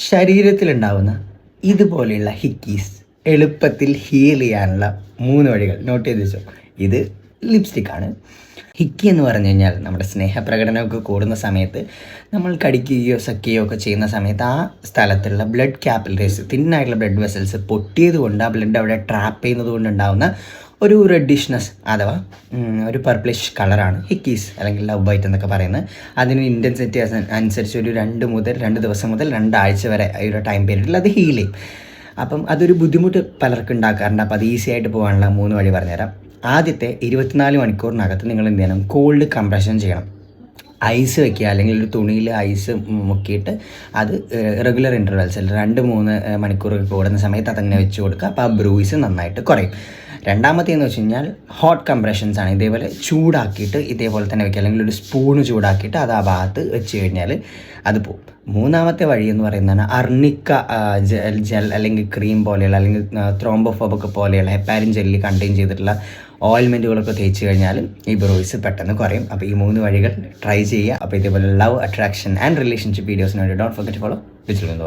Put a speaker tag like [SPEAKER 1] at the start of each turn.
[SPEAKER 1] ശരീരത്തിലുണ്ടാവുന്ന ഇതുപോലെയുള്ള ഹിക്കീസ് എളുപ്പത്തിൽ ഹീൽ ചെയ്യാനുള്ള 3 വഴികൾ നോട്ട് ചെയ്ത് വെച്ചോ. ഇത് ലിപ്സ്റ്റിക്കാണ്. ഹിക്കി എന്ന് പറഞ്ഞു കഴിഞ്ഞാൽ നമ്മുടെ സ്നേഹപ്രകടനമൊക്കെ കൂടുന്ന സമയത്ത് നമ്മൾ കടിക്കുകയോ സക്കുകയോ ഒക്കെ ചെയ്യുന്ന സമയത്ത് ആ സ്ഥലത്തുള്ള ബ്ലഡ് ക്യാപ്പിലറീസ്, തിന്നായിട്ടുള്ള ബ്ലഡ് വെസൽസ് പൊട്ടിയത് കൊണ്ട് ആ ബ്ലഡ് അവിടെ ട്രാപ്പ് ചെയ്യുന്നത് കൊണ്ട് ഉണ്ടാകുന്ന ഒരു റെഡിഷ്നെസ് അഥവാ ഒരു പർപ്പിളിഷ് കളറാണ് ഹിക്കീസ് അല്ലെങ്കിൽ ലവ് ബൈറ്റ് എന്നൊക്കെ പറയുന്നത്. അതിന് ഇൻറ്റൻസിറ്റി അനുസരിച്ച് ഒരു 2 ദിവസം മുതൽ 2 ആഴ്ച വരെ ഈ ഒരു ടൈം പീരീഡിൽ അത് ഹീൽ ചെയ്യും. അപ്പം അതൊരു ബുദ്ധിമുട്ട് പലർക്കും ഉണ്ടാക്കാറുണ്ട്. അപ്പോൾ അത് ഈസി ആയിട്ട് പോകാനുള്ള 3 വഴി പറഞ്ഞുതരാം. ആദ്യത്തെ 24 മണിക്കൂറിനകത്ത് നിങ്ങൾ എന്ത് ചെയ്യണം? കോൾഡ് കംപ്രഷൻ ചെയ്യണം. ഐസ് വെക്കുക, അല്ലെങ്കിൽ ഒരു തുണിയിൽ ഐസ് മുക്കിയിട്ട് അത് റെഗുലർ ഇൻ്റർവെൽസിൽ 2-3 മണിക്കൂർ കൂടുന്ന സമയത്ത് അതങ്ങനെ വെച്ച് കൊടുക്കുക. അപ്പോൾ ആ ബ്രൂയിസ് നന്നായിട്ട് കുറയും. രണ്ടാമത്തേന്ന് വെച്ച് കഴിഞ്ഞാൽ ഹോട്ട് കംപ്രഷൻസ് ആണ്. ഇതേപോലെ ചൂടാക്കിയിട്ട് ഇതേപോലെ തന്നെ വെക്കുക, അല്ലെങ്കിൽ ഒരു സ്പൂണ് ചൂടാക്കിയിട്ട് അത് ആ ഭാഗത്ത് വെച്ച് കഴിഞ്ഞാൽ അത് പോകും. മൂന്നാമത്തെ വഴി എന്ന് പറയുന്നതാണ് അർണിക്ക ജെൽ അല്ലെങ്കിൽ ക്രീം പോലെയുള്ള, അല്ലെങ്കിൽ ത്രോംബോഫോബൊക്കെ പോലെയുള്ള ഹെപ്പാരിൻ ജെല്ലി കണ്ടെയ്ൻ ചെയ്തിട്ടുള്ള ഓയിൽമെൻറ്റുകളൊക്കെ തേച്ച് കഴിഞ്ഞാൽ ഈ ബ്രോയ്സ് പെട്ടെന്ന് കുറയും. അപ്പോൾ ഈ 3 വഴികൾ ട്രൈ ചെയ്യുക. അപ്പോൾ ഇതേപോലെ ലവ്, അട്രാക്ഷൻ ആൻഡ് റിലേഷൻഷിപ്പ് വീഡിയോസിന് വേണ്ടി don't forget to follow digital.